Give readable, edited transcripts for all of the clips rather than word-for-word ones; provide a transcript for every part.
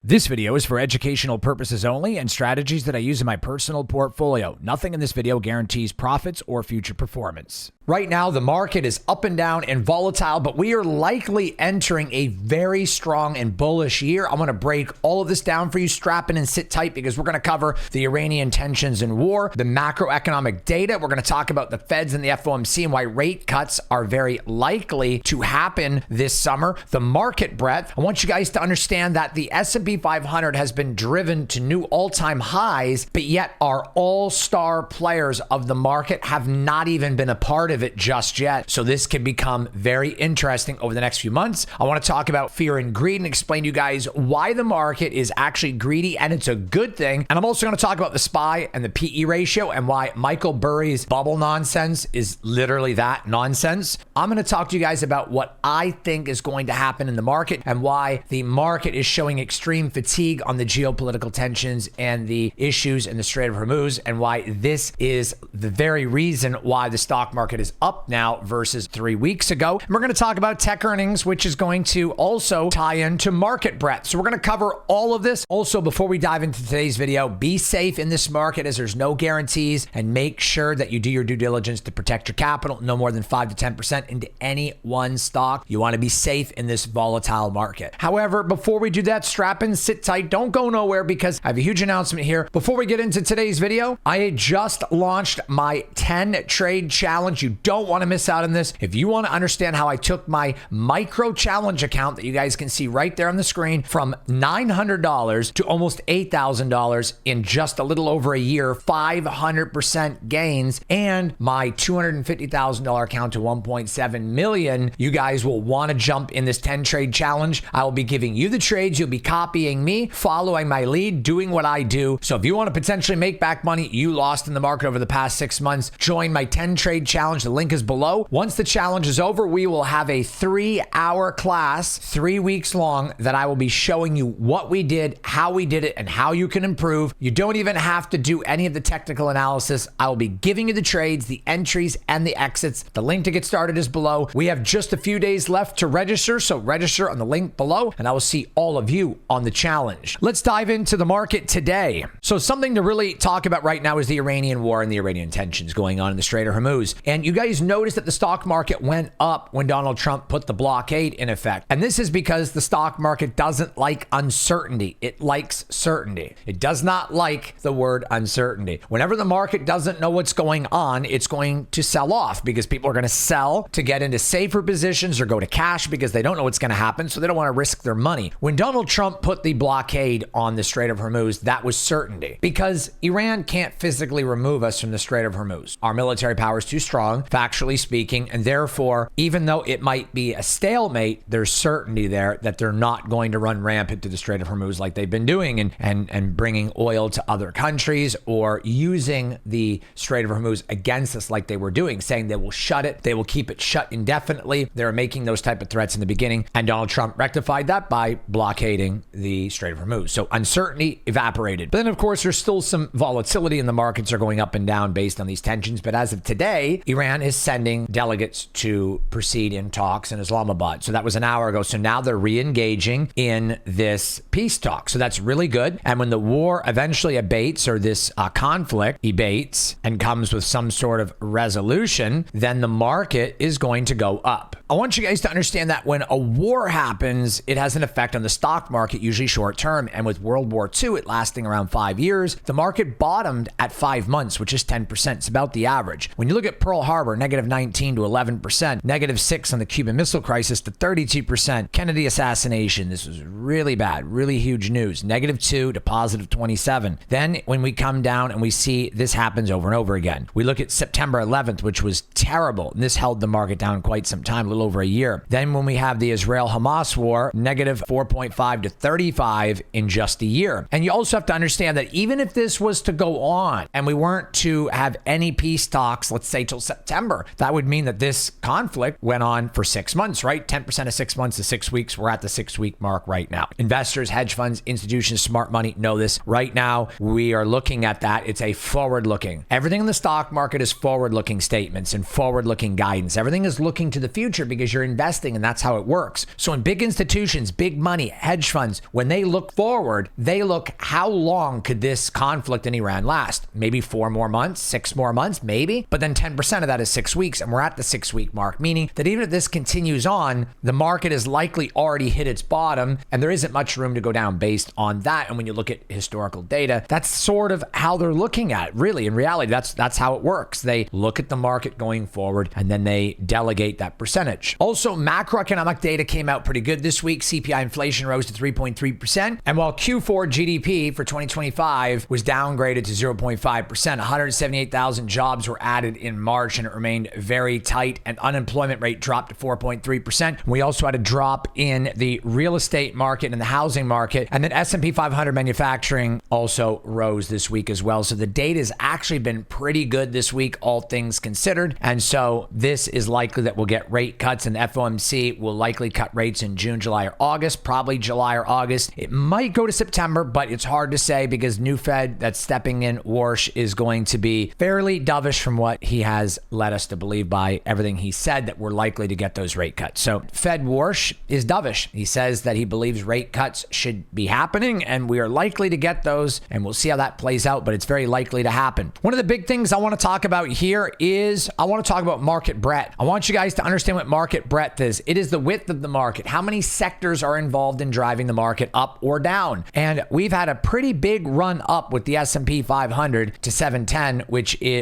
This video is for educational purposes only and strategies that I use in my personal portfolio. Nothing in this video guarantees profits or future performance. Right now, the market is up and down and volatile, but we are likely entering a very strong and bullish year. I'm going to break all of this down for you. Strap in and sit tight because we're going to cover the Iranian tensions and war, the macroeconomic data. We're going to talk about the Feds and the FOMC and why rate cuts are very likely to happen this summer. The market breadth. I want you guys to understand that the S&P 500 has been driven to new all-time highs, but yet our all-star players of the market have not even been a part of it just yet. So this can become very interesting over the next few months. I want to talk about fear and greed and explain to you guys why the market is actually greedy and it's a good thing. And I'm also going to talk about the SPY and the PE ratio and why Michael Burry's bubble nonsense is literally that nonsense. I'm going to talk to you guys about what I think is going to happen in the market and why the market is showing extreme fatigue on the geopolitical tensions and the issues in the Strait of Hormuz and why this is the very reason why the stock market is up now versus 3 weeks ago. And we're going to talk about tech earnings, which is going to also tie into market breadth. So we're going to cover all of this. Also, before we dive into today's video, be safe in this market as there's no guarantees and make sure that you do your due diligence to protect your capital, no more than 5 to 10% into any one stock. You want to be safe in this volatile market. However, before we do that, strap in, sit tight, don't go nowhere because I have a huge announcement here. Before we get into today's video, I just launched my 10 trade challenge. You don't want to miss out on this. If you want to understand how I took my micro challenge account that you guys can see right there on the screen from $900 to almost $8,000 in just a little over a year, 500% gains, and my $250,000 account to 1.7 million, you guys will want to jump in this 10 trade challenge. I will be giving you the trades. You'll be copying me, following my lead, doing what I do. So if you want to potentially make back money you lost in the market over the past 6 months, join my 10 trade challenge. The link is below. Once the challenge is over, we will have a 3-hour class, 3 weeks long, that I will be showing you what we did, how we did it, and how you can improve. You don't even have to do any of the technical analysis. I will be giving you the trades, the entries, and the exits. The link to get started is below. We have just a few days left to register, so register on the link below, and I will see all of you on the challenge. Let's dive into the market today. So something to really talk about right now is the Iranian war and the Iranian tensions going on in the Strait of Hormuz. And you guys noticed that the stock market went up when Donald Trump put the blockade in effect. And this is because the stock market doesn't like uncertainty. It likes certainty. It does not like the word uncertainty. Whenever the market doesn't know what's going on, it's going to sell off because people are going to sell to get into safer positions or go to cash because they don't know what's going to happen, so they don't want to risk their money. When Donald Trump put the blockade on the Strait of Hormuz, that was certainty because Iran can't physically remove us from the Strait of Hormuz. Our military power is too strong, factually speaking, and therefore, even though it might be a stalemate, there's certainty there that they're not going to run rampant to the Strait of Hormuz like they've been doing and bringing oil to other countries or using the Strait of Hormuz against us like they were doing, saying they will shut it, they will keep it shut indefinitely. They were making those type of threats in the beginning, and Donald Trump rectified that by blockading the Strait of Hormuz. So uncertainty evaporated. But then, of course, there's still some volatility in the markets are going up and down based on these tensions. But as of today, Iran is sending delegates to proceed in talks in Islamabad. So that was an hour ago. So now they're re-engaging in this peace talk. So that's really good. And when the war eventually abates or this conflict abates and comes with some sort of resolution, then the market is going to go up. I want you guys to understand that when a war happens, it has an effect on the stock market, usually short term. And with World War II, it lasting around 5 years, the market bottomed at 5 months, which is 10%. It's about the average. When you look at Pearl Harbor, negative 19 to 11%, negative 6 on the Cuban Missile Crisis to 32%, Kennedy assassination, this was really bad, really huge news, negative 2 to positive 27. Then when we come down and we see this happens over and over again, we look at September 11th, which was terrible. And this held the market down quite some time, a little over a year. Then when we have the Israel-Hamas war, negative 4.5 to 35 in just a year. And you also have to understand that even if this was to go on and we weren't to have any peace talks, let's say till September, that would mean that this conflict went on for 6 months, right? 10% of 6 months is 6 weeks. We're at the 6-week mark right now. Investors, hedge funds, institutions, smart money know this. Right now, we are looking at that. It's a forward-looking. Everything in the stock market is forward-looking statements and forward-looking guidance. Everything is looking to the future because you're investing and that's how it works. So in big institutions, big money, hedge funds, when they look forward, they look how long could this conflict in Iran last? Maybe 4 more months, 6 more months, maybe. But then 10% of that is 6 weeks, and we're at the 6-week mark, meaning that even if this continues on, the market has likely already hit its bottom, and there isn't much room to go down based on that. And when you look at historical data, that's sort of how they're looking at it. Really, in reality, that's how it works. They look at the market going forward, and then they delegate that percentage. Also, macroeconomic data came out pretty good this week. CPI inflation rose to 3.3%. And while Q4 GDP for 2025 was downgraded to 0.5%, 178,000 jobs were added in March, and it remained very tight. And unemployment rate dropped to 4.3%. We also had a drop in the real estate market and the housing market. And then S&P 500 manufacturing also rose this week as well. So the data has actually been pretty good this week, all things considered. And so this is likely that we'll get rate cuts, and the FOMC will likely cut rates in June, July, or August, probably July or August. It might go to September, but it's hard to say because new Fed that's stepping in, Warsh, is going to be fairly dovish from what he has led us to believe by everything he said, that we're likely to get those rate cuts. So Fed Warsh is dovish. He says that he believes rate cuts should be happening, and we are likely to get those, and we'll see how that plays out, but it's very likely to happen. One of the big things I want to talk about here is I want to talk about market breadth. I want you guys to understand what market breadth is. It is the width of the market. How many sectors are involved in driving the market up or down? And we've had a pretty big run up with the S&P 500 to 710,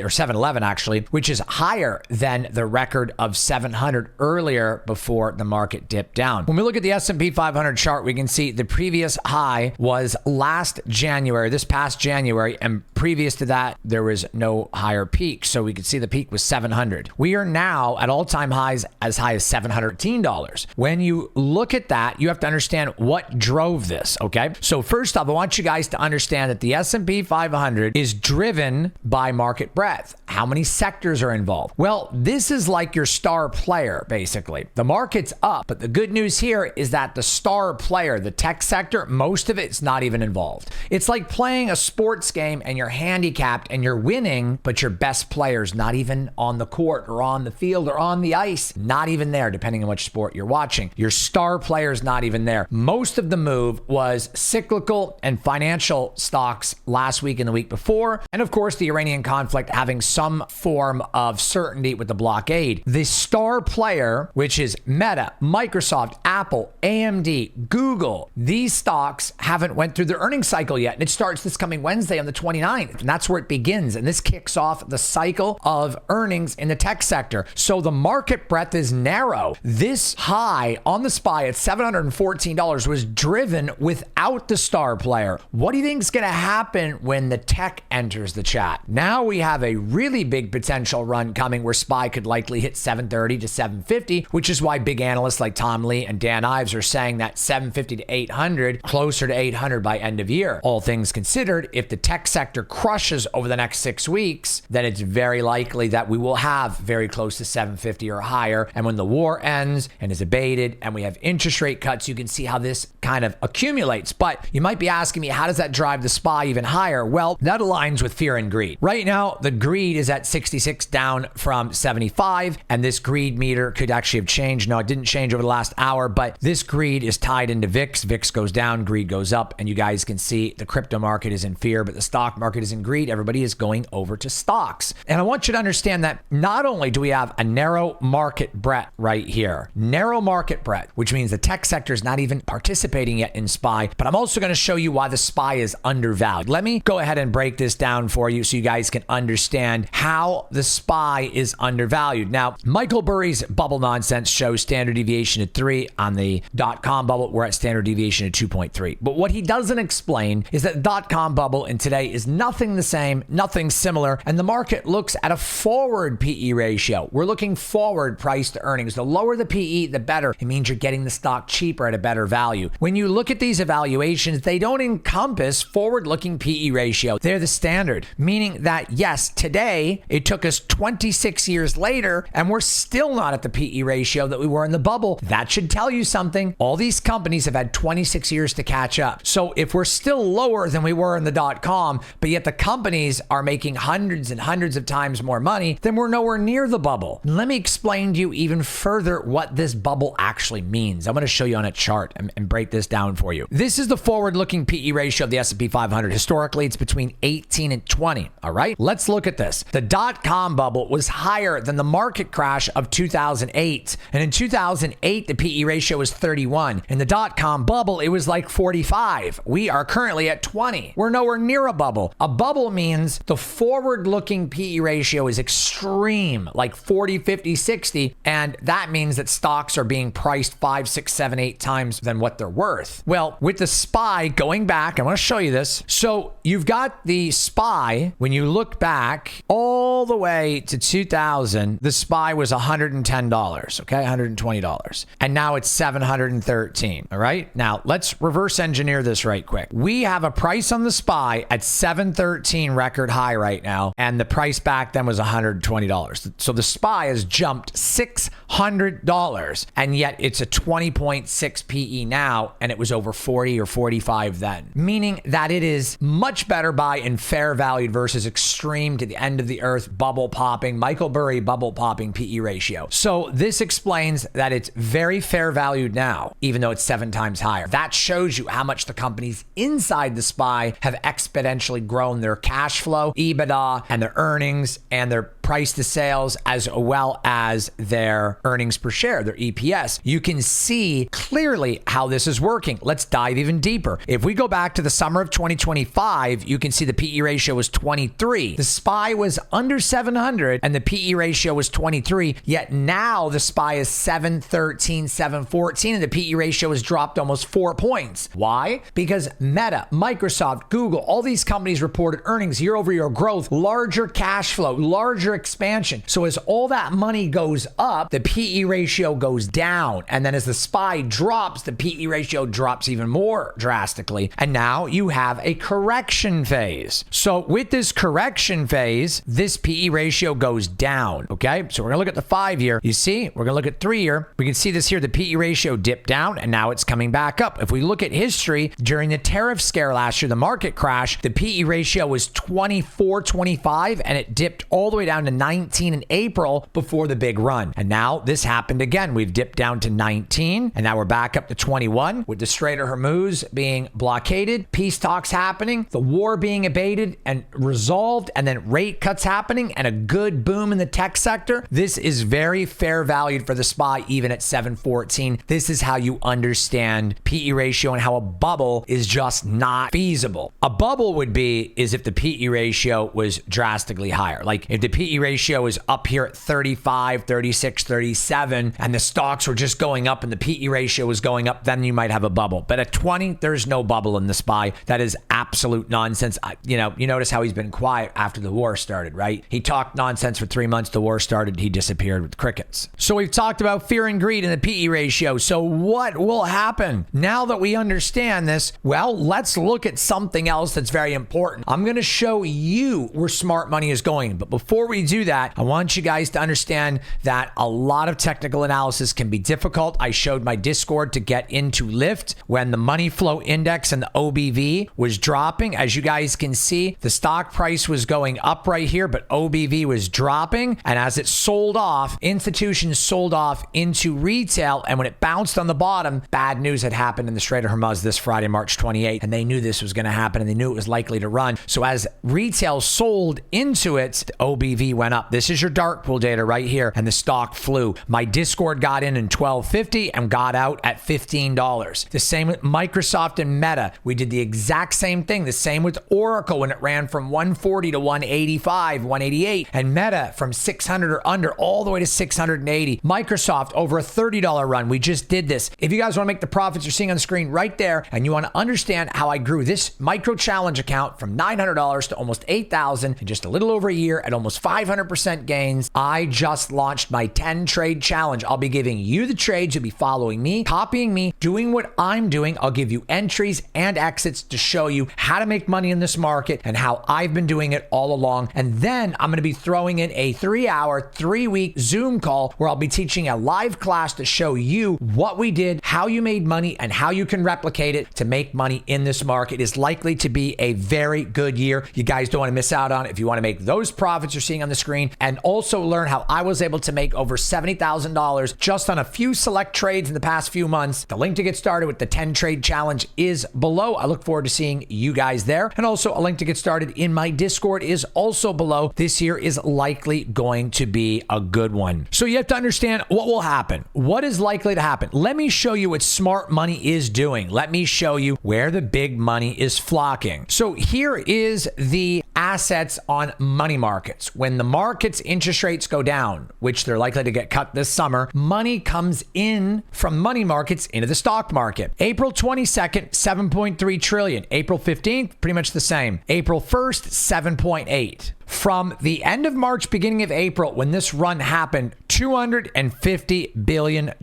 or 711 actually, which is higher than the record of 700 earlier before the market dipped down. When we look at the S&P 500 chart, we can see the previous high was last January, this past January, and previous to that, there was no higher peak. So we could see the peak was 700. We are now at all-time highs as high as $713. When you look at that, you have to understand what drove this, okay? So first off, I want you guys to understand that the S&P 500 is driven by market breadth. How many sectors are involved? Well, this is like your star player, basically. The market's up, but the good news here is that the star player, the tech sector, most of it's not even involved. It's like playing a sports game and you're handicapped and you're winning, but your best player's not even on the court or on the field or on the ice. Not even there, depending on which sport you're watching. Your star player's not even there. Most of the move was cyclical and financial stocks last week and the week before. And of course, the Iranian conflict having some form of certainty with the blockade. The star player, which is Meta, Microsoft, Apple, AMD, Google, these stocks haven't went through their earnings cycle yet. And it starts this coming Wednesday on the 29th. And that's where it begins. And this kicks off the cycle of earnings in the tech sector. So the market breadth is narrow. This high on the SPY at $714 was driven without the star player. What do you think is going to happen when the tech enters the chat? Now we have a really big potential run coming where SPY could likely hit 730 to 750, which is why big analysts like Tom Lee and Dan Ives are saying that 750 to 800, closer to 800 by end of year. All things considered, if the tech sector crushes over the next 6 weeks, then it's very likely that we will have very close to 750 or higher. And when the war ends and is abated and we have interest rate cuts, you can see how this kind of accumulates. But you might be asking me, how does that drive the SPY even higher? Well, that aligns with fear and greed. Right now, the greed is at 66, down from 75, and this greed meter could actually have changed. No, it didn't change over the last hour, but this greed is tied into VIX. VIX goes down, greed goes up, and you guys can see the crypto market is in fear, but the stock market is in greed. Everybody is going over to stocks. And I want you to understand that not only do we have a narrow market breadth right here, narrow market breadth, which means the tech sector is not even participating yet in SPY, but I'm also going to show you why the SPY is undervalued. Let me go ahead and break this down for you so you guys can understand how the SPY is undervalued. Now, Michael Burry's bubble nonsense shows standard deviation at 3 on the .com bubble. We're at standard deviation at 2.3. But what he doesn't explain is that the .com bubble in today is nothing the same, nothing similar, and the market looks at a forward PE ratio. We're looking forward price to earnings. The lower the PE, the better. It means you're getting the stock cheaper at a better value. When you look at these evaluations, they don't encompass forward-looking PE ratio. They're the standard, meaning that yes, today today, it took us 26 years later, and we're still not at the PE ratio that we were in the bubble. That should tell you something. All these companies have had 26 years to catch up. So if we're still lower than we were in the dot-com, but yet the companies are making hundreds and hundreds of times more money, then we're nowhere near the bubble. Let me explain to you even further what this bubble actually means. I'm going to show you on a chart and break this down for you. This is the forward-looking PE ratio of the S&P 500. Historically, it's between 18 and 20. All right, let's look at this. The dot-com bubble was higher than the market crash of 2008. And in 2008, the PE ratio was 31. In the dot-com bubble, it was like 45. We are currently at 20. We're nowhere near a bubble. A bubble means the forward-looking PE ratio is extreme, like 40, 50, 60. And that means that stocks are being priced 5, 6, 7, 8 times than what they're worth. Well, with the SPY going back, I want to show you this. So you've got the SPY. When you look back all the way to 2000, the SPY was $110, okay? $120. And now it's $713, all right? Now, let's reverse engineer this right quick. We have a price on the SPY at $713 record high right now, and the price back then was $120. So the SPY has jumped $600, and yet it's a 20.6 PE now, and it was over 40 or 45 then, meaning that it is much better buy and fair valued versus extreme to the end of the earth bubble popping, Michael Burry bubble popping PE ratio. So this explains that it's very fair valued now, even though it's 7 times higher. That shows you how much the companies inside the SPY have exponentially grown their cash flow, EBITDA, and their earnings, and their price to sales, as well as their earnings per share, their EPS. You can see clearly how this is working. Let's dive even deeper. If we go back to the summer of 2025, you can see the PE ratio was 23. The SPY was under 700 and the PE ratio was 23, yet now the SPY is 713, 714, and the PE ratio has dropped almost 4 points. Why? Because Meta, Microsoft, Google, all these companies reported earnings, year-over-year growth, larger cash flow, larger expansion. So as all that money goes up, the PE ratio goes down. And then as the SPY drops, the PE ratio drops even more drastically. And now you have a correction phase. So with this correction phase, this PE ratio goes down. Okay. So we're going to look at the 5-year. You see, we're going to look at 3-year. We can see this here. The PE ratio dipped down and now it's coming back up. If we look at history, during the tariff scare last year, the market crash, the PE ratio was 24, 25, and it dipped all the way down to 19 in April before the big run. And now this happened again. We've dipped down to 19 and now we're back up to 21 with the Strait of Hormuz being blockaded, peace talks happening, the war being abated and resolved, and then rate cuts happening and a good boom in the tech sector. This is very fair valued for the SPY even at 714. This is how you understand PE ratio and how a bubble is just not feasible. A bubble would be is if the PE ratio was drastically higher. Like if the PE ratio is up here at 35, 36, 37, and the stocks were just going up and the PE ratio was going up, then you might have a bubble. But at 20, there's no bubble in the SPY. That is absolute nonsense. You notice how he's been quiet after the war started, right? He talked nonsense for 3 months. The war started. He disappeared with crickets. So we've talked about fear and greed in the PE ratio. So what will happen? Now that we understand this, well, let's look at something else that's very important. I'm going to show you where smart money is going. But before we do that, I want you guys to understand that a lot of technical analysis can be difficult. I showed my Discord to get into Lyft when the money flow index and the OBV was dropping. As you guys can see, the stock price was going up right here, but OBV was dropping. And as it sold off, institutions sold off into retail. And when it bounced on the bottom, bad news had happened in the Strait of Hormuz this Friday, March 28th. And they knew this was going to happen and they knew it was likely to run. So as retail sold into it, the OBV went up. This is your dark pool data right here. And the stock flew. My Discord got in $12.50 and got out at $15. The same with Microsoft and Meta. We did the exact same thing. The same with Oracle when it ran from 140 to 185, 188. And Meta from 600 or under all the way to 680. Microsoft over a $30 run. We just did this. If you guys want to make the profits you're seeing on the screen right there, and you want to understand how I grew this micro challenge account from $900 to almost $8,000 in just a little over a year at almost 5 500% gains. I just launched my 10 trade challenge. I'll be giving you the trades. You'll be following me, copying me, doing what I'm doing. I'll give you entries and exits to show you how to make money in this market and how I've been doing it all along. And then I'm going to be throwing in a 3-hour, 3-week Zoom call where I'll be teaching a live class to show you what we did, how you made money, and how you can replicate it to make money in this market. It is likely to be a very good year. You guys don't want to miss out on it if you want to make those profits you're seeing on the screen, and also learn how I was able to make over $70,000 just on a few select trades in the past few months. The link to get started with the 10 trade challenge is below. I look forward to seeing you guys there. And also a link to get started in my Discord is also below. This year is likely going to be a good one. So you have to understand what will happen. What is likely to happen? Let me show you what smart money is doing. Let me show you where the big money is flocking. So here is the assets on money markets. When the market's interest rates go down, which they're likely to get cut this summer, money comes in from money markets into the stock market. April 22nd, 7.3 trillion. April 15th, pretty much the same. April 1st, 7.8. From the end of March, beginning of April, when this run happened, $250 billion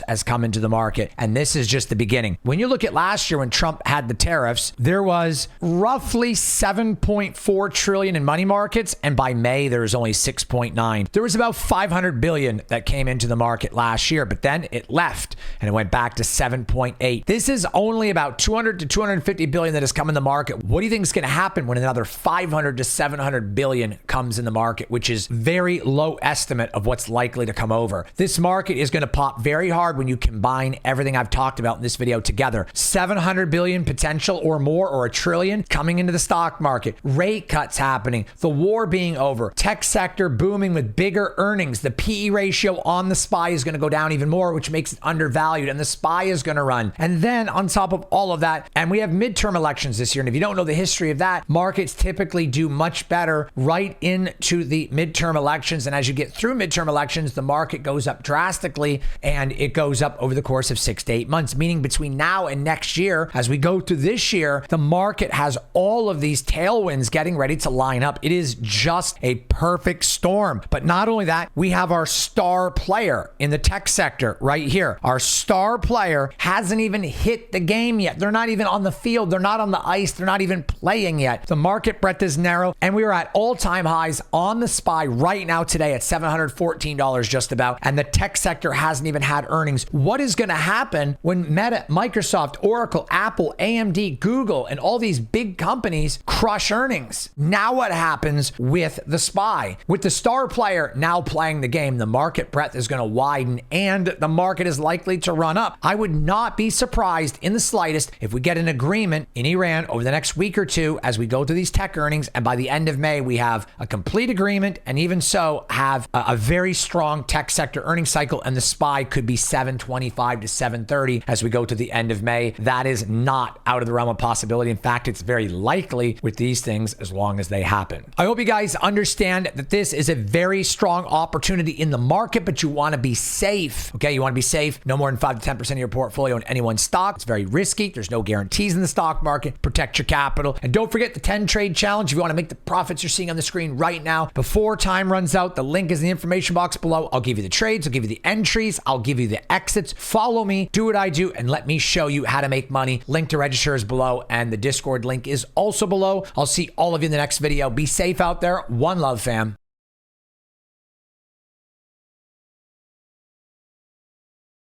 has come into the market. And this is just the beginning. When you look at last year when Trump had the tariffs, there was roughly 7.4 trillion in money markets. And by May, there was only 6.9. There was about 500 billion that came into the market last year, but then it left and it went back to 7.8. This is only about 200 to 250 billion that has come in the market. What do you think is going to happen when another 500 to 700 billion comes in the market, which is very low estimate of what's likely to come over? This market is going to pop very hard when you combine everything I've talked about in this video together. 700 billion potential or more, or a trillion coming into the stock market, rate cuts happening, the war being over, tech sector booming with bigger earnings. The PE ratio on the SPY is going to go down even more, which makes it undervalued, and the SPY is going to run. And then on top of all of that, and we have midterm elections this year, and if you don't know the history of that, markets typically do much better right into the midterm elections. And as you get through midterm elections, the market goes up drastically, and it goes up over the course of 6 to 8 months, meaning between now and next year, as we go through this year, the market has all of these tailwinds getting ready to line up. It is just a perfect storm. But not only that, we have our star player in the tech sector right here. Our star player hasn't even hit the game yet. They're not even on the field. They're not on the ice. They're not even playing yet. The market breadth is narrow, and we are at all-time highs on the SPY right now today at $714 just about, and the tech sector hasn't even had earnings. What is going to happen when Meta, Microsoft, Oracle, Apple, AMD, Google, and all these big companies crush earnings? Now what happens with the SPY? With the star player now playing the game, the market breadth is going to widen, and the market is likely to run up. I would not be surprised in the slightest if we get an agreement in Iran over the next week or two as we go through these tech earnings, and by the end of May, we have a complete agreement, and even so, have a very strong tech sector earnings cycle, and the SPY could be 725 to 730 as we go to the end of May. That is not out of the realm of possibility. In fact, it's very likely with these things as long as they happen. I hope you guys understand that this is a very strong opportunity in the market, but you want to be safe. Okay, you want to be safe. No more than 5 to 10% of your portfolio in any one stock. It's very risky. There's no guarantees in the stock market. Protect your capital. And don't forget the 10 trade challenge if you want to make the profits you're seeing on the screen right now before time runs out. The link is in the information box below. I'll give you the trades. I'll give you the entries. I'll give you the exits. Follow me. Do what I do and let me show you how to make money. Link to register is below, and the Discord link is also below. I'll see all of you in the next video. Be safe out there. One love, fam.